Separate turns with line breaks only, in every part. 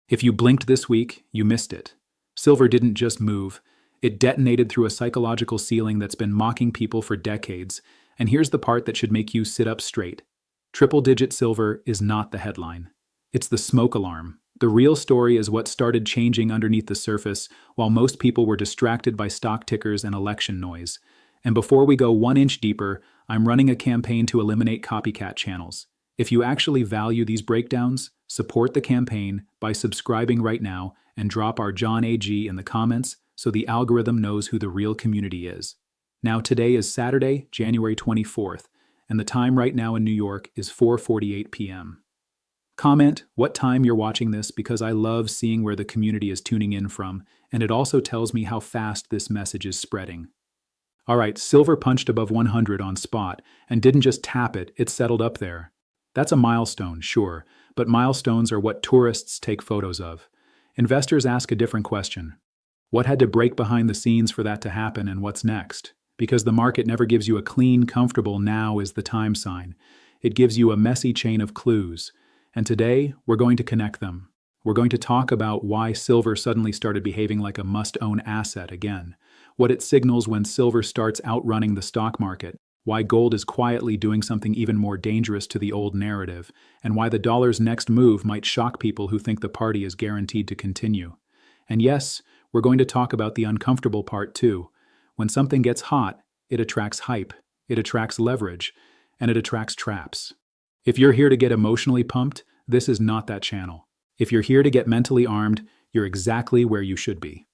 If you blinked this week, you missed it. Silver didn't just move, it detonated through a psychological ceiling that's been mocking people for decades. And here's the part that should make you sit up straight. Triple-digit silver is not the headline. It's the smoke alarm. The real story is what started changing underneath the surface while most people were distracted by stock tickers and election noise. And before we go 1 inch deeper, I'm running a campaign to eliminate copycat channels. If you actually value these breakdowns, support the campaign by subscribing right now and drop our John AG in the comments so the algorithm knows who the real community is. Now today is Saturday, January 24th, and the time right now in New York is 4:48 p.m. Comment what time you're watching this because I love seeing where the community is tuning in from, and it also tells me how fast this message is spreading. All right, silver punched above 100 on spot and didn't just tap it, it settled up there. That's a milestone, sure, but milestones are what tourists take photos of. Investors ask a different question. What had to break behind the scenes for that to happen, and what's next? Because the market never gives you a clean, comfortable now is the time sign. It gives you a messy chain of clues. And today, we're going to connect them. We're going to talk about why silver suddenly started behaving like a must-own asset again, what it signals when silver starts outrunning the stock market, why gold is quietly doing something even more dangerous to the old narrative, and why the dollar's next move might shock people who think the party is guaranteed to continue. And yes, we're going to talk about the uncomfortable part too. When something gets hot, it attracts hype, it attracts leverage, and it attracts traps. If you're here to get emotionally pumped, this is not that channel. If you're here to get mentally armed, you're exactly where you should be.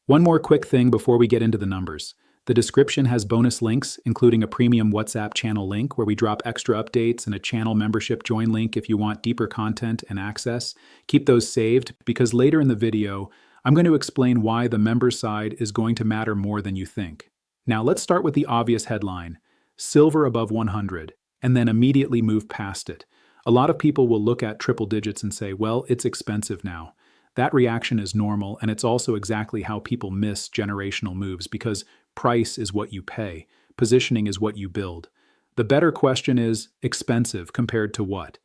One more quick thing before we get into the numbers. The description has bonus links, including a premium WhatsApp channel link where we drop extra updates and a channel membership join link if you want deeper content and access. Keep those saved because later in the video, I'm going to explain why the member side is going to matter more than you think. Now let's start with the obvious headline, silver above 100, and then immediately move past it. A lot of people will look at triple digits and say, well, it's expensive now. That reaction is normal, and it's also exactly how people miss generational moves because price is what you pay, positioning is what you build. The better question is, expensive compared to what?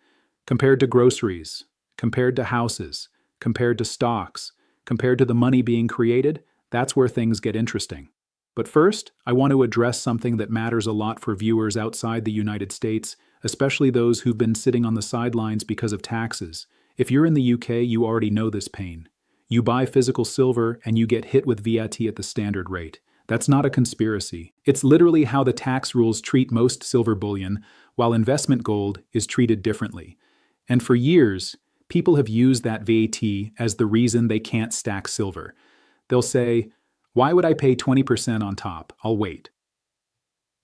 Compared to groceries, compared to houses, compared to stocks, compared to the money being created? That's where things get interesting. But first, I want to address something that matters a lot for viewers outside the United States, especially those who've been sitting on the sidelines because of taxes. If you're in the UK, you already know this pain. You buy physical silver and you get hit with VAT at the standard rate. That's not a conspiracy. It's literally how the tax rules treat most silver bullion, while investment gold is treated differently. And for years, people have used that VAT as the reason they can't stack silver. They'll say, why would I pay 20% on top? I'll wait.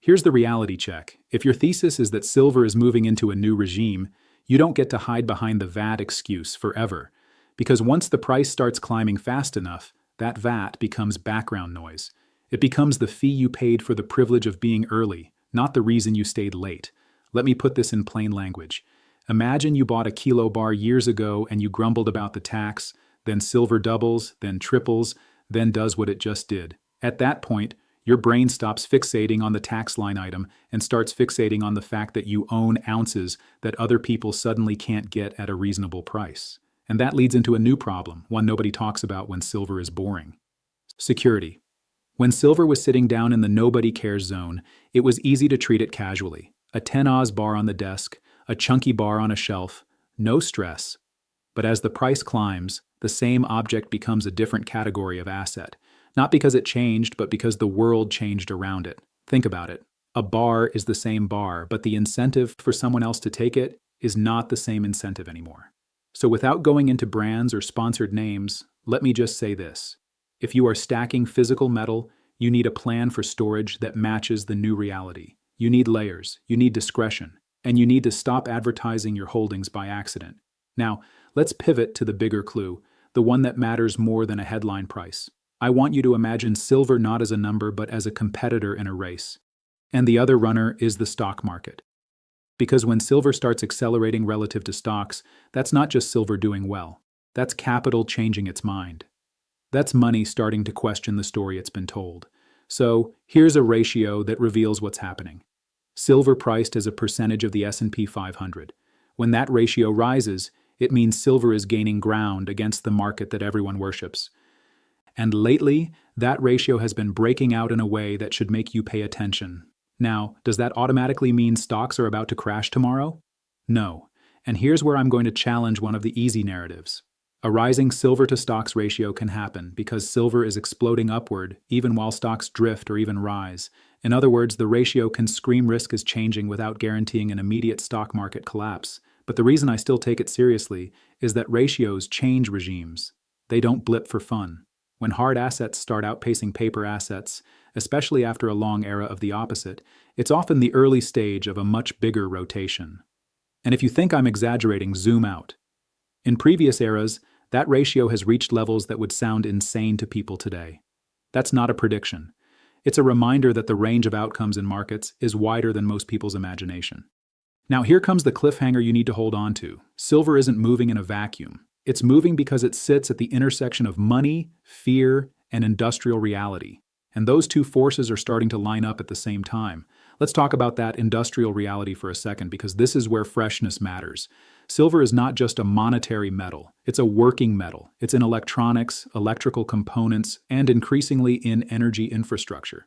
Here's the reality check. If your thesis is that silver is moving into a new regime, you don't get to hide behind the VAT excuse forever. Because once the price starts climbing fast enough, that VAT becomes background noise. It becomes the fee you paid for the privilege of being early, not the reason you stayed late. Let me put this in plain language. Imagine you bought a kilo bar years ago and you grumbled about the tax, then silver doubles, then triples, then does what it just did. At that point, your brain stops fixating on the tax line item and starts fixating on the fact that you own ounces that other people suddenly can't get at a reasonable price. And that leads into a new problem, one nobody talks about when silver is boring. Security. When silver was sitting down in the nobody cares zone, it was easy to treat it casually. A 10 Oz bar on the desk, a chunky bar on a shelf, no stress. But as the price climbs, the same object becomes a different category of asset. Not because it changed, but because the world changed around it. Think about it. A bar is the same bar, but the incentive for someone else to take it is not the same incentive anymore. So without going into brands or sponsored names, let me just say this. If you are stacking physical metal, you need a plan for storage that matches the new reality. You need layers, you need discretion, and you need to stop advertising your holdings by accident. Now, let's pivot to the bigger clue, the one that matters more than a headline price. I want you to imagine silver not as a number but as a competitor in a race. And the other runner is the stock market. Because when silver starts accelerating relative to stocks, that's not just silver doing well. That's capital changing its mind. That's money starting to question the story it's been told. So here's a ratio that reveals what's happening. Silver priced as a percentage of the S&P 500. When that ratio rises, It means silver is gaining ground against the market that everyone worships. And lately, that ratio has been breaking out in a way that should make you pay attention. Now, does that automatically mean stocks are about to crash tomorrow? No. And here's where I'm going to challenge one of the easy narratives. A rising silver to stocks ratio can happen because silver is exploding upward even while stocks drift or even rise. In other words, the ratio can scream risk is changing without guaranteeing an immediate stock market collapse. But the reason I still take it seriously is that ratios change regimes. They don't blip for fun. When hard assets start outpacing paper assets, especially after a long era of the opposite, it's often the early stage of a much bigger rotation. And if you think I'm exaggerating, zoom out. In previous eras, that ratio has reached levels that would sound insane to people today. That's not a prediction. It's a reminder that the range of outcomes in markets is wider than most people's imagination. Now here comes the cliffhanger you need to hold on to. Silver isn't moving in a vacuum. It's moving because it sits at the intersection of money, fear, and industrial reality. And those two forces are starting to line up at the same time. Let's talk about that industrial reality for a second, because this is where freshness matters. Silver is not just a monetary metal. It's a working metal. It's in electronics, electrical components, and increasingly in energy infrastructure.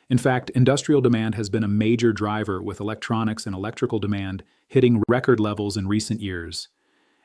In fact, industrial demand has been a major driver, with electronics and electrical demand hitting record levels in recent years.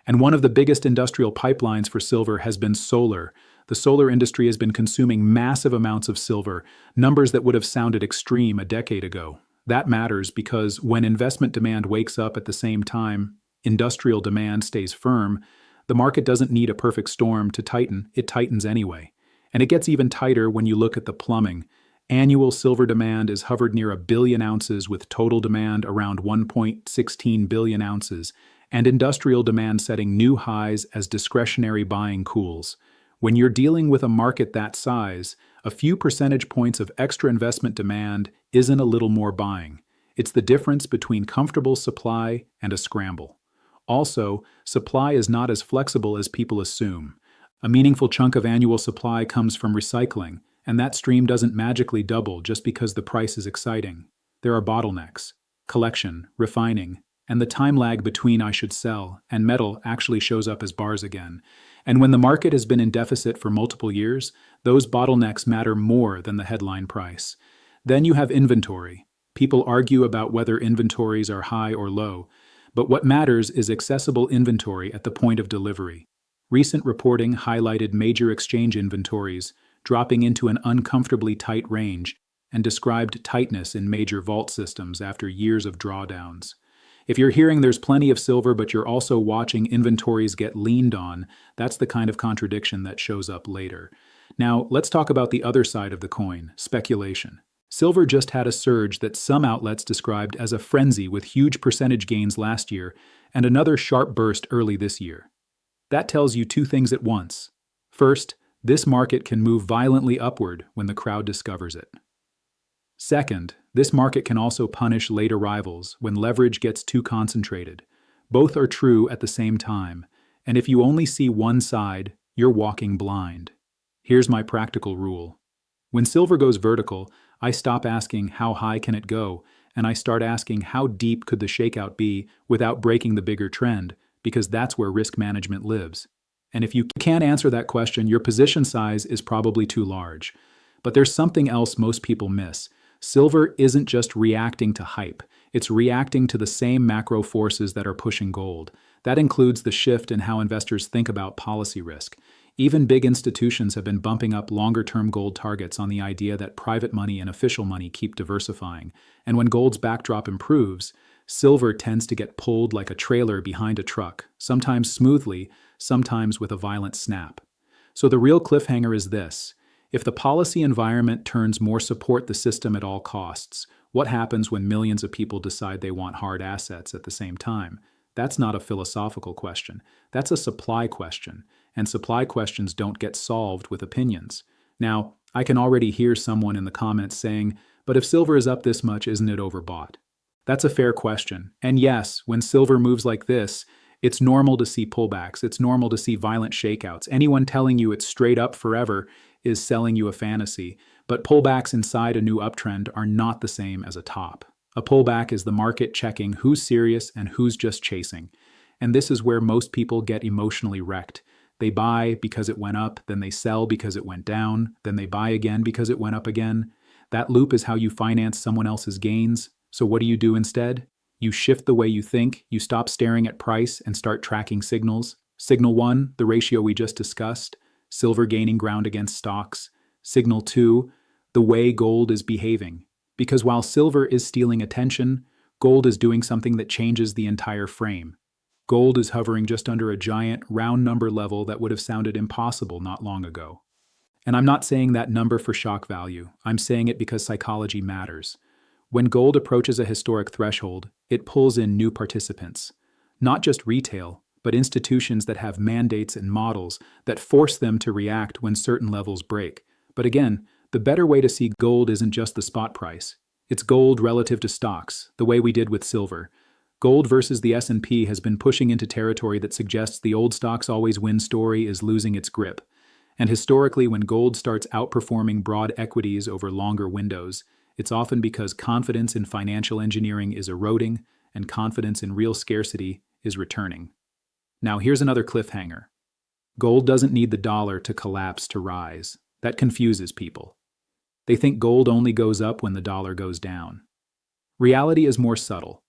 And one of the biggest industrial pipelines for silver has been solar. The solar industry has been consuming massive amounts of silver, numbers that would have sounded extreme a decade ago. That matters because when investment demand wakes up at the same time, industrial demand stays firm. The market doesn't need a perfect storm to tighten, it tightens anyway. And it gets even tighter when you look at the plumbing. Annual silver demand is hovered near 1 billion ounces, with total demand around 1.16 billion ounces, and industrial demand setting new highs as discretionary buying cools. When you're dealing with a market that size, a few percentage points of extra investment demand isn't a little more buying. It's the difference between comfortable supply and a scramble. Also, supply is not as flexible as people assume. A meaningful chunk of annual supply comes from recycling, and that stream doesn't magically double just because the price is exciting. There are bottlenecks: collection, refining, and the time lag between I should sell and metal actually shows up as bars again. And when the market has been in deficit for multiple years, those bottlenecks matter more than the headline price. Then you have inventory. People argue about whether inventories are high or low, but what matters is accessible inventory at the point of delivery. Recent reporting highlighted major exchange inventories dropping into an uncomfortably tight range and described tightness in major vault systems after years of drawdowns. If you're hearing there's plenty of silver, but you're also watching inventories get leaned on, that's the kind of contradiction that shows up later. Now, let's talk about the other side of the coin: speculation. Silver just had a surge that some outlets described as a frenzy, with huge percentage gains last year and another sharp burst early this year. That tells you two things at once. First, this market can move violently upward when the crowd discovers it. Second, this market can also punish late arrivals when leverage gets too concentrated. Both are true at the same time, and if you only see one side, you're walking blind. Here's my practical rule. When silver goes vertical, I stop asking how high can it go, and I start asking how deep could the shakeout be without breaking the bigger trend, because that's where risk management lives. And if you can't answer that question, your position size is probably too large. But there's something else most people miss. Silver isn't just reacting to hype. It's reacting to the same macro forces that are pushing gold. That includes the shift in how investors think about policy risk. Even big institutions have been bumping up longer-term gold targets on the idea that private money and official money keep diversifying. And when gold's backdrop improves, silver tends to get pulled like a trailer behind a truck, sometimes smoothly, sometimes with a violent snap. So the real cliffhanger is this: if the policy environment turns more support the system at all costs, what happens when millions of people decide they want hard assets at the same time? That's not a philosophical question. That's a supply question, and supply questions don't get solved with opinions. Now, I can already hear someone in the comments saying, but if silver is up this much, isn't it overbought? That's a fair question. And yes, when silver moves like this, it's normal to see pullbacks. It's normal to see violent shakeouts. Anyone telling you it's straight up forever is selling you a fantasy. But pullbacks inside a new uptrend are not the same as a top. A pullback is the market checking who's serious and who's just chasing. And this is where most people get emotionally wrecked. They buy because it went up, then they sell because it went down, then they buy again because it went up again. That loop is how you finance someone else's gains. So what do you do instead? You shift the way you think, you stop staring at price and start tracking signals. Signal 1, the ratio we just discussed, silver gaining ground against stocks. Signal 2, the way gold is behaving. Because while silver is stealing attention, gold is doing something that changes the entire frame. Gold is hovering just under a giant, round number level that would have sounded impossible not long ago. And I'm not saying that number for shock value. I'm saying it because psychology matters. When gold approaches a historic threshold, it pulls in new participants. Not just retail, but institutions that have mandates and models that force them to react when certain levels break. But again, the better way to see gold isn't just the spot price. It's gold relative to stocks, the way we did with silver. Gold versus the S&P has been pushing into territory that suggests the old stocks always win story is losing its grip. And historically, when gold starts outperforming broad equities over longer windows, it's often because confidence in financial engineering is eroding and confidence in real scarcity is returning. Now, here's another cliffhanger. Gold doesn't need the dollar to collapse to rise. That confuses people. They think gold only goes up when the dollar goes down. Reality is more subtle.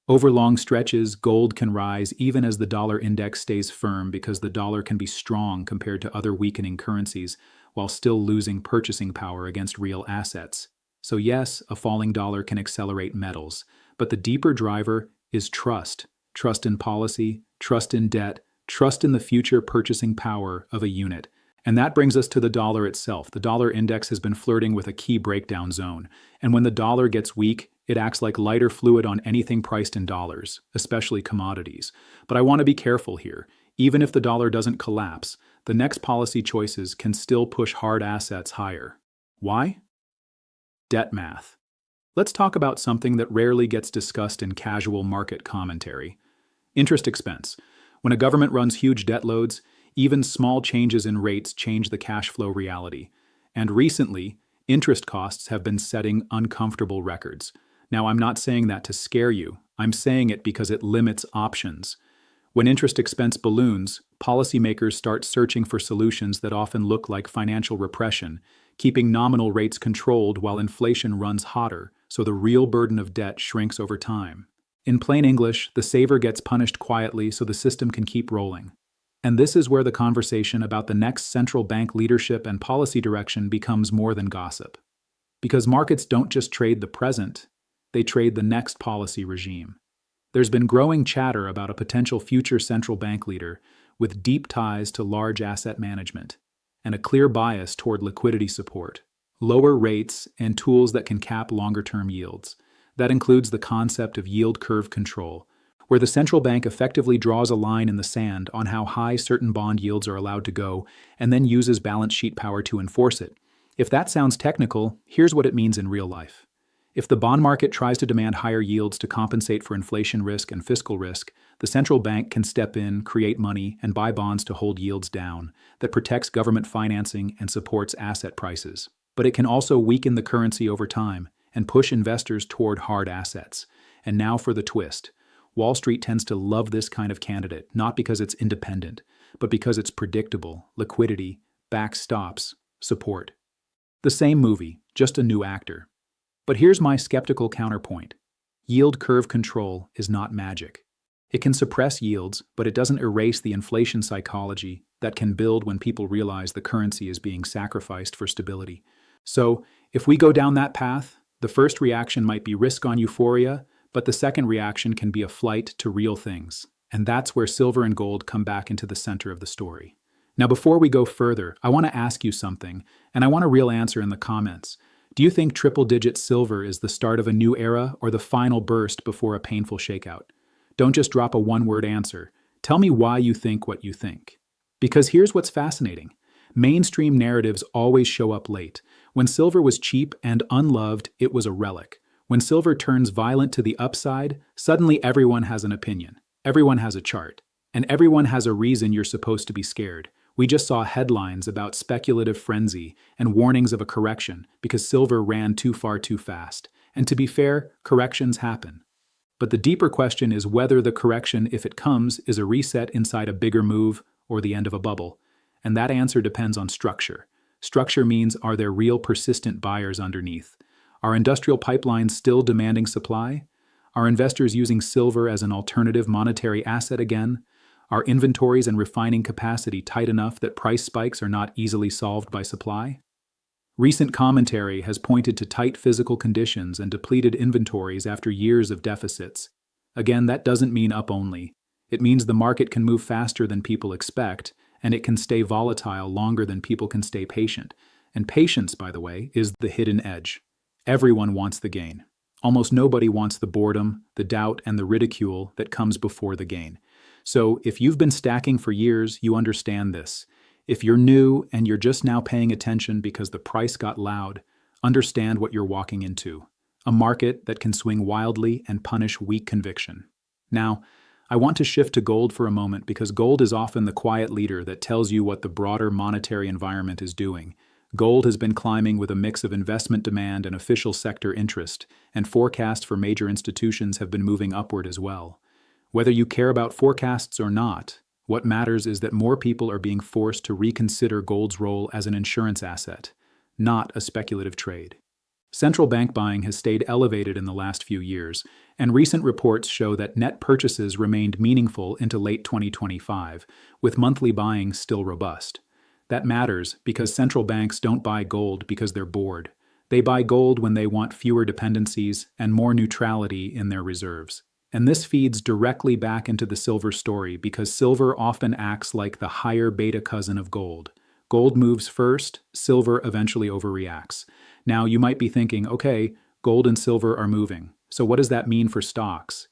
Over long stretches, gold can rise even as the dollar index stays firm because the dollar can be strong compared to other weakening currencies while still losing purchasing power against real assets. So yes, a falling dollar can accelerate metals, but the deeper driver is trust. Trust in policy, trust in debt, trust in the future purchasing power of a unit. And that brings us to the dollar itself. The dollar index has been flirting with a key breakdown zone. And when the dollar gets weak, it acts like lighter fluid on anything priced in dollars, especially commodities. But I want to be careful here. Even if the dollar doesn't collapse, the next policy choices can still push hard assets higher. Why? Debt math. Let's talk about something that rarely gets discussed in casual market commentary. Interest expense. When a government runs huge debt loads, even small changes in rates change the cash flow reality. And recently, interest costs have been setting uncomfortable records. Now, I'm not saying that to scare you. I'm saying it because it limits options. When interest expense balloons, policymakers start searching for solutions that often look like financial repression, keeping nominal rates controlled while inflation runs hotter, so the real burden of debt shrinks over time. In plain English, the saver gets punished quietly so the system can keep rolling. And this is where the conversation about the next central bank leadership and policy direction becomes more than gossip. Because markets don't just trade the present, they trade the next policy regime. There's been growing chatter about a potential future central bank leader with deep ties to large asset management and a clear bias toward liquidity support, lower rates, and tools that can cap longer-term yields. That includes the concept of yield curve control, where the central bank effectively draws a line in the sand on how high certain bond yields are allowed to go and then uses balance sheet power to enforce it. If that sounds technical, here's what it means in real life. If the bond market tries to demand higher yields to compensate for inflation risk and fiscal risk, the central bank can step in, create money, and buy bonds to hold yields down. That protects government financing and supports asset prices. But it can also weaken the currency over time and push investors toward hard assets. And now for the twist. Wall Street tends to love this kind of candidate, not because it's independent, but because it's predictable, liquidity, backstops, support. The same movie, just a new actor. But here's my skeptical counterpoint. Yield curve control is not magic. It can suppress yields, but it doesn't erase the inflation psychology that can build when people realize the currency is being sacrificed for stability. So, if we go down that path, the first reaction might be risk on euphoria, but the second reaction can be a flight to real things. And that's where silver and gold come back into the center of the story. Now, before we go further, I want to ask you something, and I want a real answer in the comments. Do you think triple-digit silver is the start of a new era or the final burst before a painful shakeout? Don't just drop a one-word answer. Tell me why you think what you think. Because here's what's fascinating. Mainstream narratives always show up late. When silver was cheap and unloved, it was a relic. When silver turns violent to the upside, suddenly everyone has an opinion. Everyone has a chart. And everyone has a reason you're supposed to be scared. We just saw headlines about speculative frenzy and warnings of a correction because silver ran too far too fast. And to be fair, corrections happen. But the deeper question is whether the correction, if it comes, is a reset inside a bigger move or the end of a bubble. And that answer depends on structure. Structure means, are there real persistent buyers underneath? Are industrial pipelines still demanding supply? Are investors using silver as an alternative monetary asset again? Are inventories and refining capacity tight enough that price spikes are not easily solved by supply? Recent commentary has pointed to tight physical conditions and depleted inventories after years of deficits. Again, that doesn't mean up only. It means the market can move faster than people expect, and it can stay volatile longer than people can stay patient. And patience, by the way, is the hidden edge. Everyone wants the gain. Almost nobody wants the boredom, the doubt, and the ridicule that comes before the gain. So if you've been stacking for years, you understand this. If you're new and you're just now paying attention because the price got loud, understand what you're walking into. A market that can swing wildly and punish weak conviction. Now, I want to shift to gold for a moment because gold is often the quiet leader that tells you what the broader monetary environment is doing. Gold has been climbing with a mix of investment demand and official sector interest, and forecasts for major institutions have been moving upward as well. Whether you care about forecasts or not, what matters is that more people are being forced to reconsider gold's role as an insurance asset, not a speculative trade. Central bank buying has stayed elevated in the last few years, and recent reports show that net purchases remained meaningful into late 2025, with monthly buying still robust. That matters because central banks don't buy gold because they're bored. They buy gold when they want fewer dependencies and more neutrality in their reserves. And this feeds directly back into the silver story because silver often acts like the higher beta cousin of gold. Gold moves first, silver eventually overreacts. Now you might be thinking, okay, gold and silver are moving. So what does that mean for stocks?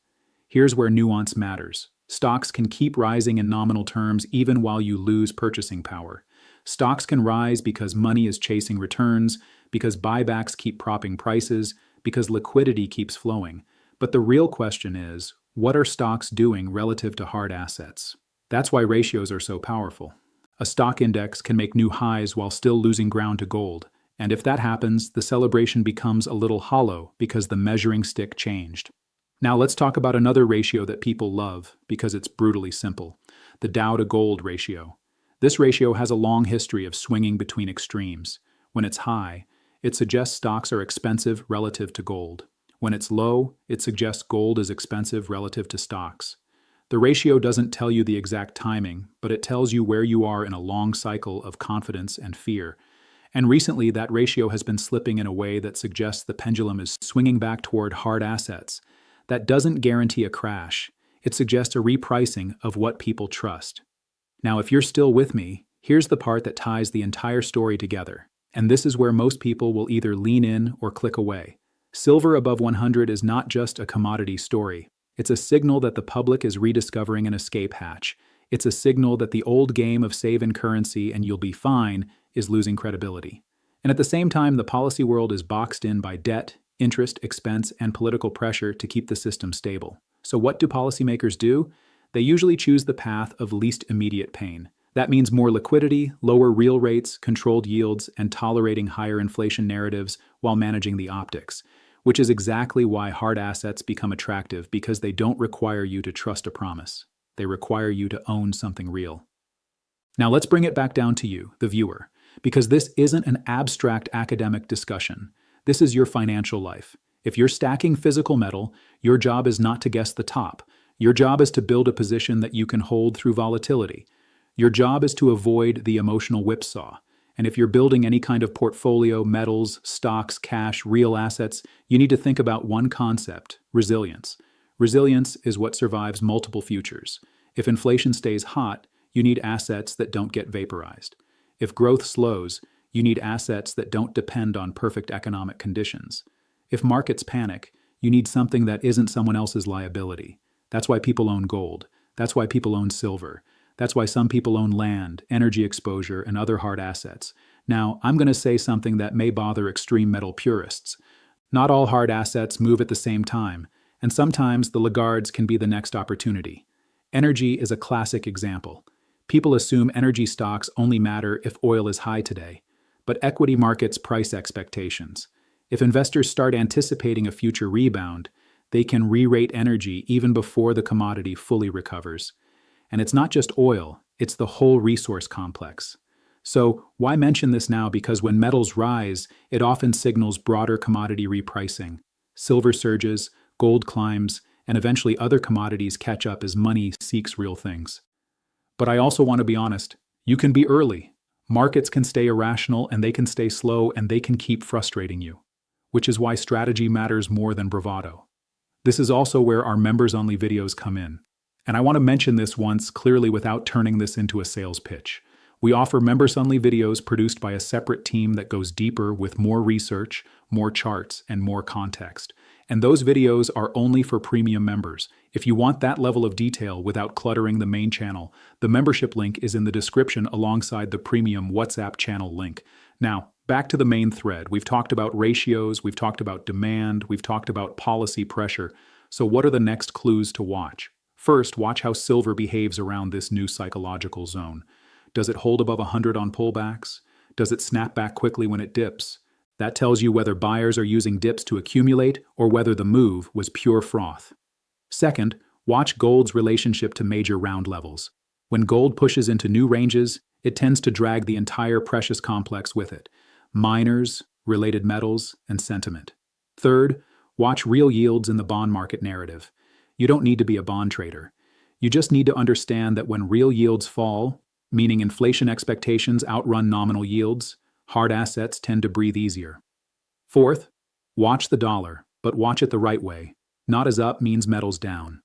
Here's where nuance matters. Stocks can keep rising in nominal terms even while you lose purchasing power. Stocks can rise because money is chasing returns, because buybacks keep propping prices, because liquidity keeps flowing. But the real question is, what are stocks doing relative to hard assets? That's why ratios are so powerful. A stock index can make new highs while still losing ground to gold. And if that happens, the celebration becomes a little hollow because the measuring stick changed. Now let's talk about another ratio that people love because it's brutally simple: the Dow to gold ratio. This ratio has a long history of swinging between extremes. When it's high, it suggests stocks are expensive relative to gold. When it's low, it suggests gold is expensive relative to stocks. The ratio doesn't tell you the exact timing, but it tells you where you are in a long cycle of confidence and fear. And recently, that ratio has been slipping in a way that suggests the pendulum is swinging back toward hard assets. That doesn't guarantee a crash. It suggests a repricing of what people trust. Now, if you're still with me, here's the part that ties the entire story together. And this is where most people will either lean in or click away. Silver above 100 is not just a commodity story. It's a signal that the public is rediscovering an escape hatch. It's a signal that the old game of save in currency and you'll be fine is losing credibility. And at the same time, the policy world is boxed in by debt, interest, expense, and political pressure to keep the system stable. So what do policymakers do? They usually choose the path of least immediate pain. That means more liquidity, lower real rates, controlled yields, and tolerating higher inflation narratives while managing the optics, which is exactly why hard assets become attractive because they don't require you to trust a promise. They require you to own something real. Now let's bring it back down to you, the viewer, because this isn't an abstract academic discussion. This is your financial life. If you're stacking physical metal, your job is not to guess the top. Your job is to build a position that you can hold through volatility. Your job is to avoid the emotional whipsaw. And if you're building any kind of portfolio, metals, stocks, cash, real assets, you need to think about one concept: resilience. Resilience is what survives multiple futures. If inflation stays hot, you need assets that don't get vaporized. If growth slows, you need assets that don't depend on perfect economic conditions. If markets panic, you need something that isn't someone else's liability. That's why people own gold. That's why people own silver. That's why some people own land, energy exposure, and other hard assets. Now, I'm going to say something that may bother extreme metal purists. Not all hard assets move at the same time, and sometimes the Lagardes can be the next opportunity. Energy is a classic example. People assume energy stocks only matter if oil is high today, but equity markets price expectations. If investors start anticipating a future rebound, They can re-rate energy even before the commodity fully recovers. And it's not just oil, it's the whole resource complex. So, why mention this now? Because when metals rise, it often signals broader commodity repricing. Silver surges, gold climbs, and eventually other commodities catch up as money seeks real things. But I also want to be honest, you can be early. Markets can stay irrational and they can stay slow and they can keep frustrating you, which is why strategy matters more than bravado. This is also where our members-only videos come in. And I want to mention this once clearly without turning this into a sales pitch. We offer members-only videos produced by a separate team that goes deeper with more research, more charts, and more context. And those videos are only for premium members. If you want that level of detail without cluttering the main channel, the membership link is in the description alongside the premium WhatsApp channel link. Now, back to the main thread. We've talked about ratios, we've talked about demand, we've talked about policy pressure. So what are the next clues to watch? First, watch how silver behaves around this new psychological zone. Does it hold above 100 on pullbacks? Does it snap back quickly when it dips? That tells you whether buyers are using dips to accumulate or whether the move was pure froth. Second, watch gold's relationship to major round levels. When gold pushes into new ranges, it tends to drag the entire precious complex with it. Miners, related metals, and sentiment. Third, watch real yields in the bond market narrative. You don't need to be a bond trader. You just need to understand that when real yields fall, meaning inflation expectations outrun nominal yields, hard assets tend to breathe easier. Fourth, watch the dollar, but watch it the right way. Not as up means metals down.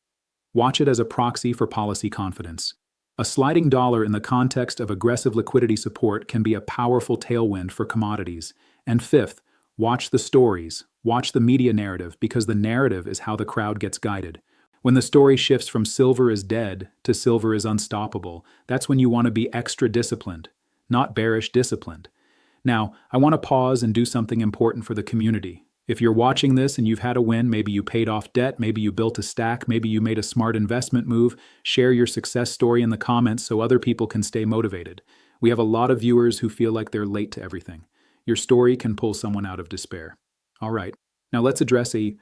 Watch it as a proxy for policy confidence. A sliding dollar in the context of aggressive liquidity support can be a powerful tailwind for commodities. And fifth, watch the stories. Watch the media narrative, because the narrative is how the crowd gets guided. When the story shifts from silver is dead to silver is unstoppable, that's when you want to be extra disciplined, not bearish disciplined. Now, I want to pause and do something important for the community. If you're watching this and you've had a win, maybe you paid off debt, maybe you built a stack, maybe you made a smart investment move, share your success story in the comments so other people can stay motivated. We have a lot of viewers who feel like they're late to everything. Your story can pull someone out of despair. All right, now let's address a